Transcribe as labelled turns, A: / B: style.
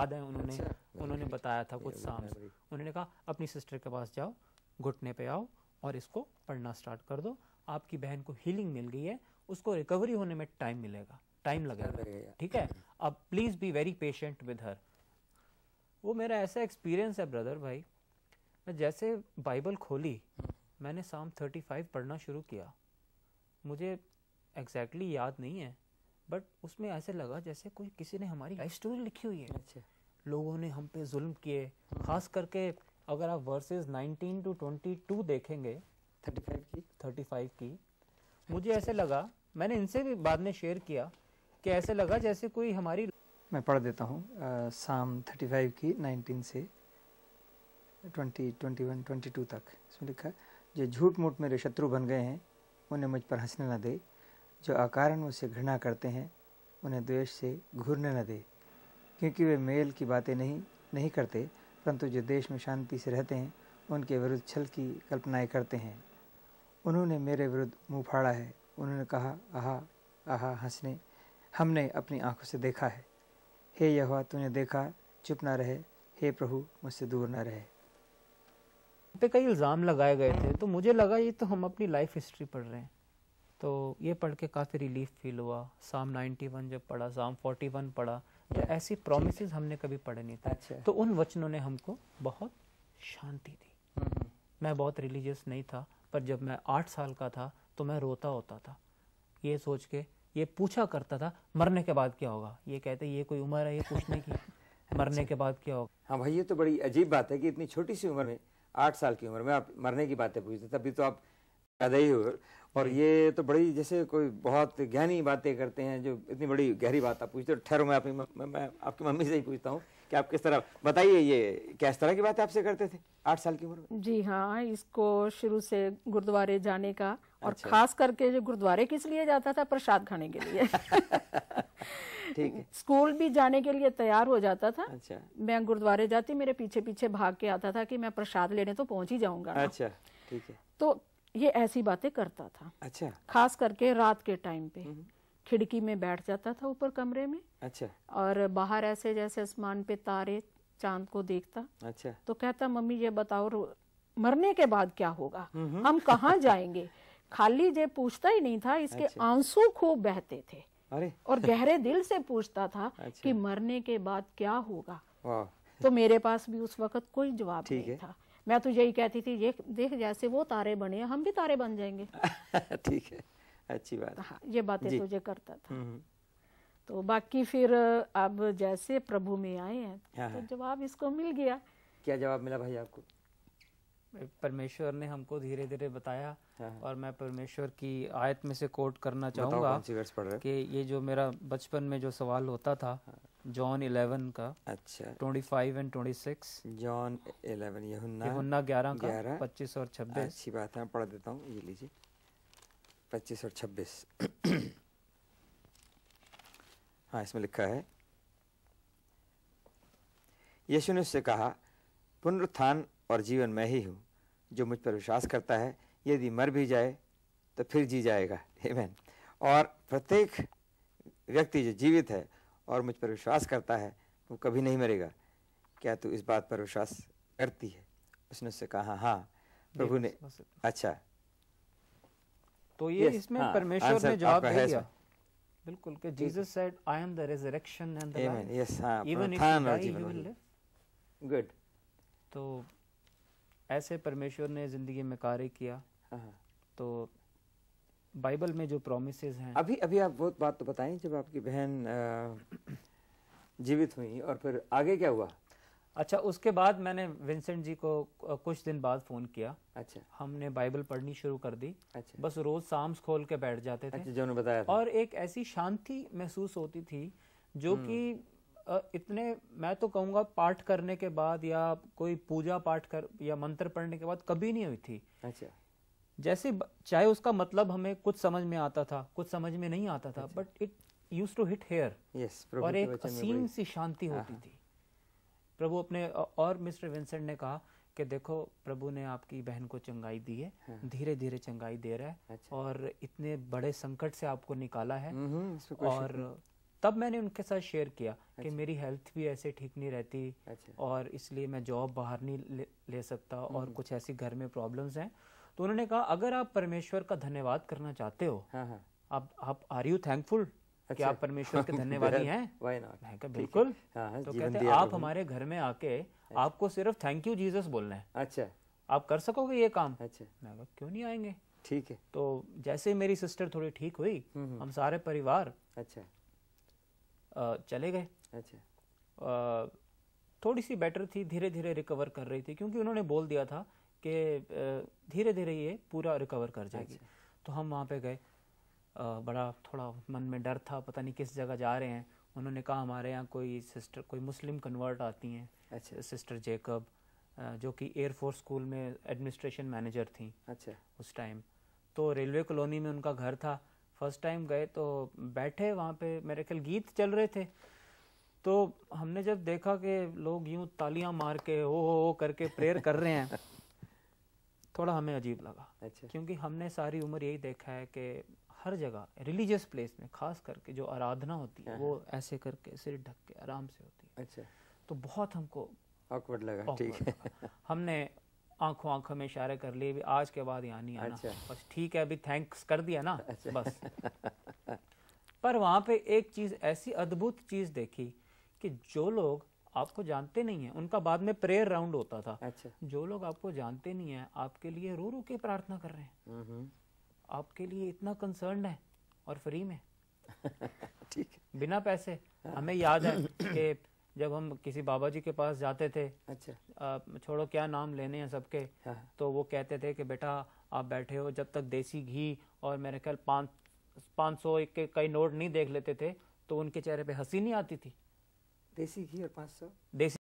A: याद है उन्होंने बताया था कुछ साम्स। उन्होंने कहा अपनी सिस्टर के पास जाओ, घुटने पे आओ और इसको पढ़ना स्टार्ट कर दो। आपकी बहन को हीलिंग मिल गई है, उसको रिकवरी होने में टाइम लगेगा, ठीक है। अब please be very patient with her. वो मेरा ऐसा एक्सपीरियंस है ब्रदर भाई, मैं जैसे बाइबल खोली, मैंने साम 35 पढ़ना शुरू किया। मुझे एग्जैक्टली याद नहीं है, बट उसमें ऐसे लगा जैसे कोई किसी ने हमारी लाइफ स्टोरी लिखी हुई है। अच्छा। लोगों ने हम पे जुल्म किए, खास करके अगर आप वर्सेस 19 to 22 देखेंगे 35 की, मुझे ऐसे लगा, मैंने इनसे भी बाद में शेयर किया कि ऐसे लगा जैसे कोई हमारी,
B: मैं पढ़ देता हूँ साम 35 की 19 से 20, 21, 22 तक। इसमें लिखा है, जो झूठ मूठ मेरे शत्रु बन गए हैं उन्हें मुझ पर हंसने न दे, जो अकारण मुझसे घृणा करते हैं उन्हें द्वेष से घूरने न दे, क्योंकि वे मेल की बातें नहीं करते, परंतु जो देश में शांति से रहते हैं उनके विरुद्ध छल की कल्पनाएं करते हैं। उन्होंने मेरे विरुद्ध मुंह फाड़ा है, उन्होंने कहा आहा आहा हंसने, हमने अपनी आंखों से देखा है। हे यहोवा तूने देखा, चुप ना रहे, हे प्रभु मुझसे दूर ना रहे।
A: पे कई इल्ज़ाम लगाए गए थे, तो मुझे लगा ये तो हम अपनी लाइफ हिस्ट्री पढ़ रहे हैं। तो ये पढ़ के काफ़ी रिलीफ फील हुआ। साम 91 जब पढ़ा, साम 41 पढ़ा, तो ऐसी प्रोमिसेस हमने कभी पढ़े नहीं थे।
B: अच्छा।
A: तो उन वचनों ने हमको बहुत शांति दी। मैं बहुत रिलीजियस नहीं था, पर जब मैं 8 साल का था तो मैं रोता होता था, ये सोच के, ये पूछा करता था मरने के बाद क्या होगा। ये कहते ये कोई उम्र है ये पूछने की, मरने के बाद क्या होगा।
C: हाँ भाई, ये तो बड़ी अजीब बात है कि इतनी छोटी सी उम्र में, 8 साल की उम्र में आप मरने की बातें पूछते, तभी तो आप पैदा ही हो। और ये तो बड़ी, जैसे कोई बहुत ज्ञानी बातें करते हैं, जो इतनी बड़ी गहरी बात आप पूछते हो। ठहरो, मैं आपकी मम्मी से ही पूछता हूँ कि आप किस तरह, बताइए ये क्या इस तरह की बातें आपसे करते थे 8 साल की उम्र में?
D: जी हाँ, इसको शुरू से गुरुद्वारे जाने का, और
C: अच्छा।
D: खास करके जो गुरुद्वारे किस लिए जाता था, प्रसाद खाने के लिए।
C: ठीक है।
D: स्कूल भी जाने के लिए तैयार हो जाता था।
C: अच्छा।
D: मैं गुरुद्वारे जाती, मेरे पीछे पीछे भाग के आता था कि मैं प्रसाद लेने तो पहुंच ही जाऊंगा।
C: अच्छा, ठीक है।
D: तो ये ऐसी बातें करता था।
C: अच्छा।
D: खास करके रात के टाइम पे खिड़की में बैठ जाता था ऊपर कमरे में।
C: अच्छा।
D: और बाहर ऐसे जैसे आसमान पे तारे चांद को देखता।
C: अच्छा।
D: तो कहता मम्मी ये बताओ मरने के बाद क्या होगा, हम कहाँ जाएंगे। खाली ये पूछता ही नहीं था, इसके
C: अच्छा।
D: आंसू खूब बहते थे।
C: अरे।
D: और गहरे दिल से पूछता था
C: अच्छा।
D: कि मरने के बाद क्या होगा।
C: वाह।
D: तो मेरे पास भी उस वक्त कोई जवाब
C: ठीक
D: नहीं
C: है।
D: था। मैं तो यही कहती थी, ये देख जैसे वो तारे बने हम भी तारे बन जाएंगे।
C: ठीक है, अच्छी बात।
D: हाँ, ये बातें
C: जी।
D: तुझे करता था। तो बाकी फिर अब जैसे प्रभु में आए हैं, तो जवाब इसको मिल गया।
C: क्या जवाब मिला भाई आपको?
A: परमेश्वर ने हमको धीरे धीरे बताया।
C: हाँ।
A: और मैं परमेश्वर की आयत में से कोट करना
C: बताओ,
A: चाहूँगा
C: कौन सी वर्स पढ़ रहे हो?
A: कि ये जो मेरा बचपन में जो सवाल होता था, जॉन 11 का।
C: अच्छा।
A: 25 and 26।
C: जॉन 11, यूहन्ना
A: 11 का 25 और 26।
C: अच्छी बात है, मैं पढ़ देता हूँ, ये लीजिए 25 और 26। हाँ, इसमें लिखा है, यीशु ने उससे कहा, पुनरुत्थान और जीवन मैं ही हूँ, जो मुझ पर विश्वास करता है यदि मर भी जाए तो फिर जी जाएगा। आमीन। और प्रत्येक व्यक्ति जो जीवित है और मुझ पर विश्वास करता है वो कभी नहीं मरेगा। क्या तू इस बात पर विश्वास करती है? उसने उससे कहा हाँ। प्रभु ने, अच्छा,
A: तो ये इसमें परमेश्वर ने जवाब दे दिया बिल्कुल कि Jesus said I am the resurrection and the life.
C: Yes, हां,
A: इवन इफ
C: पुनरुत्थान
A: यू
C: और
A: डाई यू
C: जीवन।
A: Will live.
C: गुड।
A: तो ऐसे परमेश्वर ने जिंदगी में कार्य किया। तो बाइबल में जो प्रोमिसेस हैं,
C: अभी आप बहुत बात तो बताएं, जब आपकी बहन जीवित हुई और फिर आगे क्या हुआ?
A: अच्छा, उसके बाद मैंने विंसेंट जी को कुछ दिन बाद फोन किया।
C: अच्छा।
A: हमने बाइबल पढ़नी शुरू कर दी।
C: अच्छा।
A: बस रोज साम्स खोल के बैठ जाते थे।
C: अच्छा, जो उन्होंने बताया था।
A: और एक ऐसी शांति महसूस होती थी जो कि इतने, मैं तो कहूँगा पाठ करने के बाद या कोई पूजा पाठ कर या मंत्र पढ़ने के बाद कभी नहीं हुई थी।
C: अच्छा।
A: जैसे चाहे उसका मतलब हमें कुछ समझ में आता था, कुछ समझ में नहीं आता था, but it used to hit here.
C: Yes.
A: और एक असीम सी शांति होती थी। प्रभु अपने, और मिस्टर विंसेंट ने कहा कि देखो प्रभु ने आपकी बहन को चंगाई दी है, धीरे धीरे चंगाई दे रहा है।
C: अच्छा।
A: और इतने बड़े संकट से आपको निकाला है। और तब मैंने उनके साथ शेयर किया कि मेरी हेल्थ भी ऐसे ठीक नहीं रहती और इसलिए मैं जॉब बाहर नहीं ले सकता और कुछ ऐसी घर में प्रॉब्लम्स हैं। तो उन्होंने कहा अगर आप परमेश्वर का धन्यवाद करना चाहते हो, आप आर यू थैंकफुल, कि आप परमेश्वर के धन्यवादी हैं? मैं कहा बिल्कुल। तो कहते हैं आप हमारे घर में आके आपको सिर्फ थैंक यू जीसस बोलना है।
C: अच्छा,
A: आप कर सकोगे ये काम?
C: अच्छा।
A: मैं कहा क्यों नहीं आएंगे।
C: ठीक है।
A: तो जैसे मेरी सिस्टर थोड़ी ठीक हुई, हम सारे परिवार
C: अच्छा
A: चले गए।
C: अच्छा।
A: थोड़ी सी बेटर थी, धीरे धीरे रिकवर कर रही थी, क्योंकि उन्होंने बोल दिया था कि धीरे धीरे ये पूरा रिकवर कर जाएगी। तो हम वहाँ पे गए। बड़ा थोड़ा मन में डर था, पता नहीं किस जगह जा रहे हैं। उन्होंने कहा हमारे यहाँ कोई सिस्टर, कोई मुस्लिम कन्वर्ट आती हैं, सिस्टर जेकब, जो कि एयरफोर्स स्कूल में एडमिनिस्ट्रेशन मैनेजर थी उस टाइम। तो रेलवे कॉलोनी में उनका घर था। फर्स्ट टाइम गए तो बैठे वहाँ पे, मेरे ख्याल गीत चल रहे थे। तो हमने जब देखा कि लोग यूं तालियां मार के ओ करके प्रेयर कर रहे हैं, थोड़ा हमें अजीब लगा। क्योंकि हमने सारी उम्र यही देखा है कि हर जगह रिलीजियस प्लेस में खास करके जो आराधना होती है वो ऐसे करके सिर ढक के आराम से होती है। तो बहुत हमको
C: ऑकवर्ड लगा। ठीक है।
A: हमने आंखों में इशारे कर लिए, भी आज के बाद यहाँ नहीं आना। बस ठीक है, अभी थैंक्स कर दिया ना, बस। पर वहाँ पे एक चीज, ऐसी अद्भुत चीज देखी कि जो लोग आपको जानते नहीं है, उनका बाद में प्रेयर राउंड होता था। जो लोग आपको जानते नहीं है आपके लिए रो रो के प्रार्थना कर रहे हैं, आपके लिए इतना कंसर्न है, और फ्री में।
C: ठीक है,
A: बिना पैसे। हमें याद है कि जब हम किसी बाबा जी के पास जाते थे, छोड़ो क्या नाम लेने हैं सबके, तो वो कहते थे कि बेटा आप बैठे हो, जब तक देसी घी और मेरे ख्याल 500 के कई नोट नहीं देख लेते थे तो उनके चेहरे पे हंसी नहीं आती थी।
C: देसी घी और 500
A: देसी